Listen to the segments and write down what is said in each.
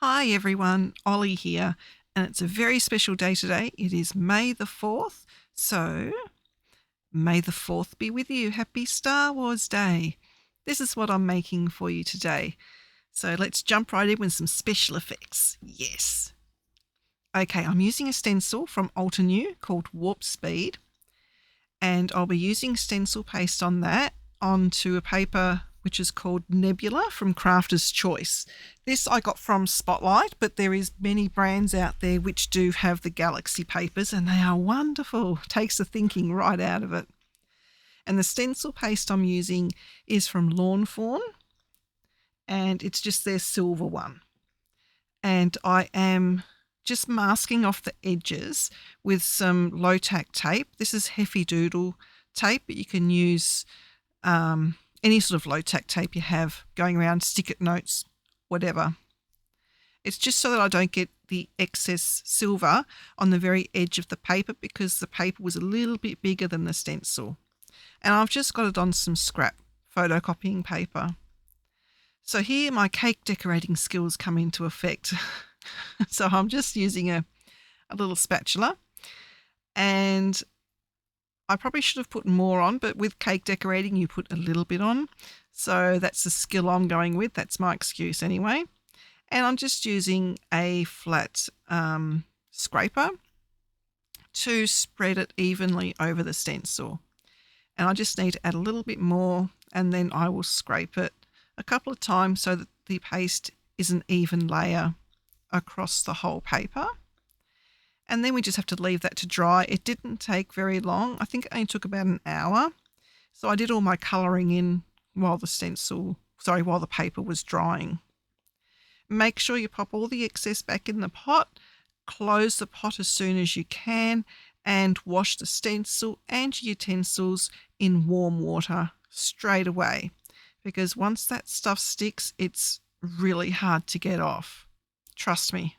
Hi everyone, Ollie here, and it's a very special day today. It is May the 4th, so May the 4th be with you. Happy Star Wars Day. This is what I'm making for you today. So let's jump right in with some special effects. Yes. Okay, I'm using a stencil from Altenew called Warp Speed, and I'll be using stencil paste on that onto a paper which is called Nebula from Crafter's Choice. This I got from Spotlight, but there is many brands out there which do have the Galaxy papers, and they are wonderful. Takes the thinking right out of it. And the stencil paste I'm using is from Lawn Fawn, and it's just their silver one. And I am just masking off the edges with some low-tack tape. This is Heavy Doodle tape, but you can use any sort of low-tack tape you have going around, stick-it notes, whatever. It's just so that I don't get the excess silver on the very edge of the paper because the paper was a little bit bigger than the stencil. And I've just got it on some scrap photocopying paper. So here my cake decorating skills come into effect. So I'm just using a little spatula, and I probably should have put more on, but with cake decorating, you put a little bit on. So that's the skill I'm going with. That's my excuse anyway. And I'm just using a flat scraper to spread it evenly over the stencil. And I just need to add a little bit more, and then I will scrape it a couple of times so that the paste is an even layer across the whole paper. And then we just have to leave that to dry. It didn't take very long. I think it only took about an hour. So I did all my colouring in while the paper was drying. Make sure you pop all the excess back in the pot, close the pot as soon as you can, and wash the stencil and your utensils in warm water straight away. Because once that stuff sticks, it's really hard to get off. Trust me.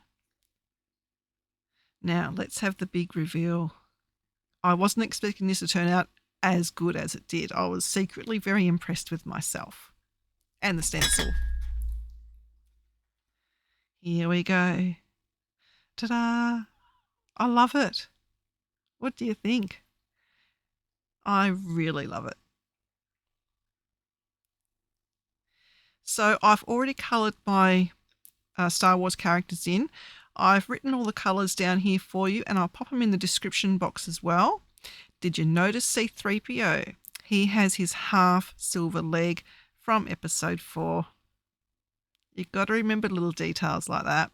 Now, let's have the big reveal. I wasn't expecting this to turn out as good as it did. I was secretly very impressed with myself and the stencil. Here we go. Ta-da! I love it. What do you think? I really love it. So I've already coloured my Star Wars characters in. I've written all the colours down here for you, and I'll pop them in the description box as well. Did you notice C-3PO? He has his half silver leg from episode 4. You've got to remember little details like that.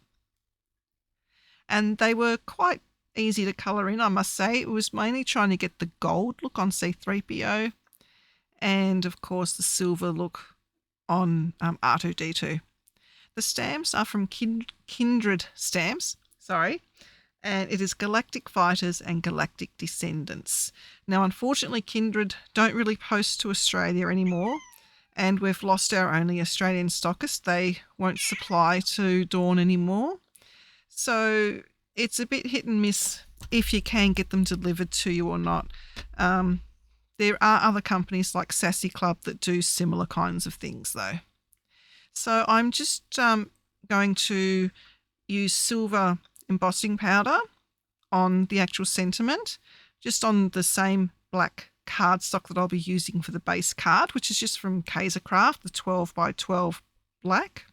And they were quite easy to colour in, I must say. It was mainly trying to get the gold look on C-3PO and, of course, the silver look on R2-D2. The stamps are from Kindred Stamps, and it is Galactic Fighters and Galactic Descendants. Now, unfortunately, Kindred don't really post to Australia anymore, and we've lost our only Australian stockist. They won't supply to Dawn anymore. So it's a bit hit and miss if you can get them delivered to you or not. There are other companies like Sassy Club that do similar kinds of things, though. So I'm just going to use silver embossing powder on the actual sentiment, just on the same black cardstock that I'll be using for the base card, which is just from Kaisercraft, the 12 by 12 black.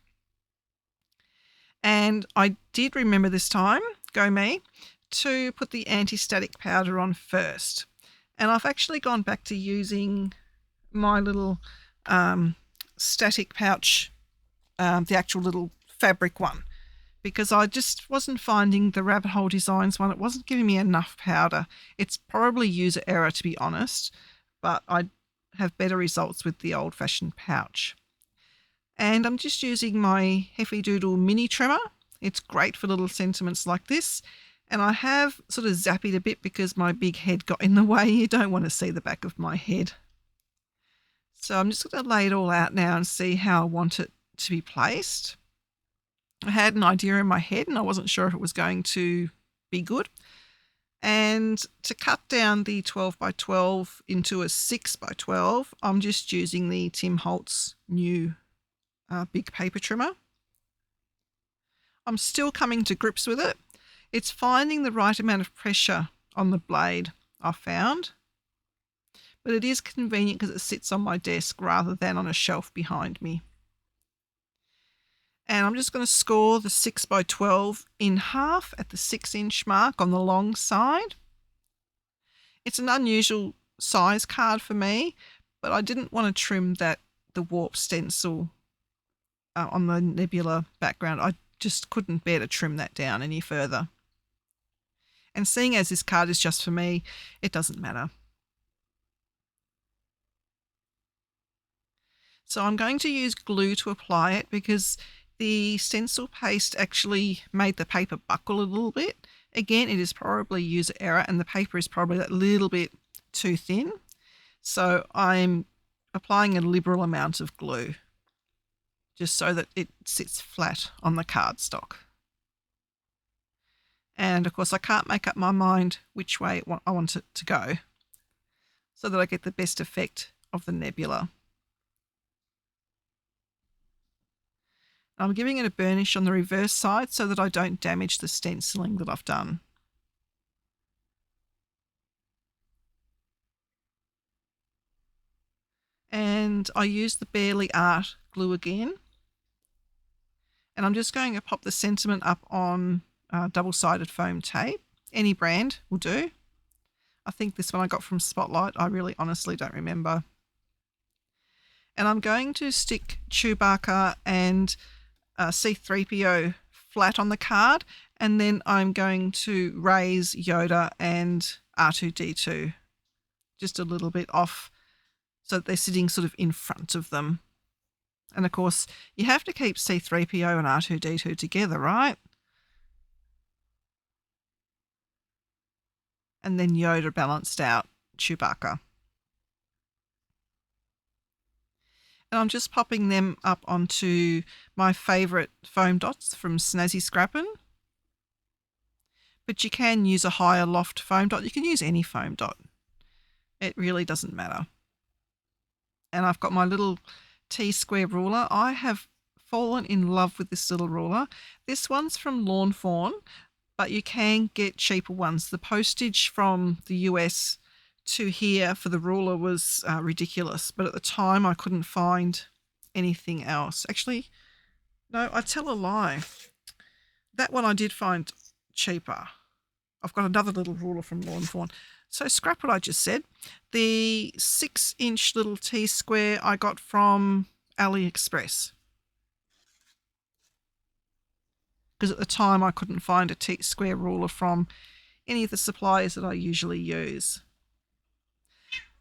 And I did remember this time, go me, to put the anti-static powder on first. And I've actually gone back to using my little static pouch, the actual little fabric one, because I just wasn't finding the Rabbit Hole Designs one. It wasn't giving me enough powder. It's probably user error, to be honest, but I have better results with the old-fashioned pouch. And I'm just using my Heavy Doodle mini trimmer. It's great for little sentiments like this. And I have sort of zapped a bit because my big head got in the way. You don't want to see the back of my head. So I'm just going to lay it all out now and see how I want it to be placed. I had an idea in my head and I wasn't sure if it was going to be good. And to cut down the 12 by 12 into a 6 by 12, I'm just using the Tim Holtz new big paper trimmer. I'm still coming to grips with it. It's finding the right amount of pressure on the blade, I found. But it is convenient because it sits on my desk rather than on a shelf behind me. And I'm just going to score the 6x12 in half at the 6-inch mark on the long side. It's an unusual size card for me, but I didn't want to trim the warp stencil on the nebula background. I just couldn't bear to trim that down any further. And seeing as this card is just for me, it doesn't matter. So I'm going to use glue to apply it because the stencil paste actually made the paper buckle a little bit. Again, it is probably user error and the paper is probably that little bit too thin. So I'm applying a liberal amount of glue just so that it sits flat on the cardstock. And of course I can't make up my mind which way I want it to go so that I get the best effect of the nebula. I'm giving it a burnish on the reverse side so that I don't damage the stenciling that I've done. And I use the Barely Art glue again. And I'm just going to pop the sentiment up on double-sided foam tape. Any brand will do. I think this one I got from Spotlight. I really honestly don't remember. And I'm going to stick Chewbacca and C-3PO flat on the card, and then I'm going to raise Yoda and R2-D2 just a little bit off so that they're sitting sort of in front of them. And of course, you have to keep C-3PO and R2-D2 together, right? And then Yoda balanced out Chewbacca. And I'm just popping them up onto my favourite foam dots from Snazzi Scrappin. But you can use a higher loft foam dot. You can use any foam dot. It really doesn't matter. And I've got my little T-square ruler. I have fallen in love with this little ruler. This one's from Lawn Fawn, but you can get cheaper ones. The postage from the US to here for the ruler was ridiculous, but at the time I couldn't find anything else. Actually, no, I tell a lie. That one I did find cheaper. I've got another little ruler from Lawn Fawn. So scrap what I just said. The 6-inch little T-square I got from AliExpress. Because at the time I couldn't find a T-square ruler from any of the suppliers that I usually use.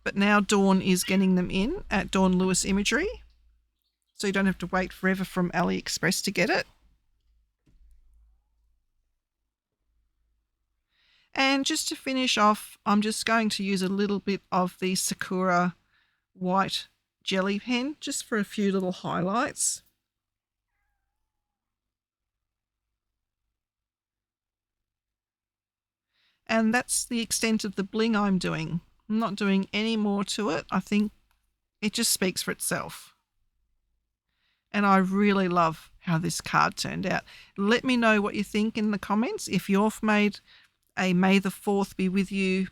But now Dawn is getting them in at Dawn Lewis Imagery. So you don't have to wait forever from AliExpress to get it. And just to finish off, I'm just going to use a little bit of the Sakura white jelly pen just for a few little highlights. And that's the extent of the bling I'm doing. I'm not doing any more to it. I think it just speaks for itself. And I really love how this card turned out. Let me know what you think in the comments. If you've made a May the 4th be with you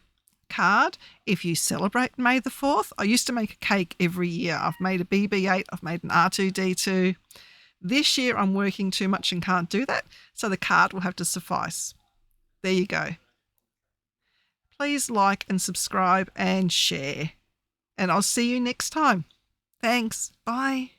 card, if you celebrate May the 4th. I used to make a cake every year. I've made a BB-8, I've made an R2-D2. This year I'm working too much and can't do that, so the card will have to suffice. There you go. Please like and subscribe and share. And I'll see you next time. Thanks. Bye.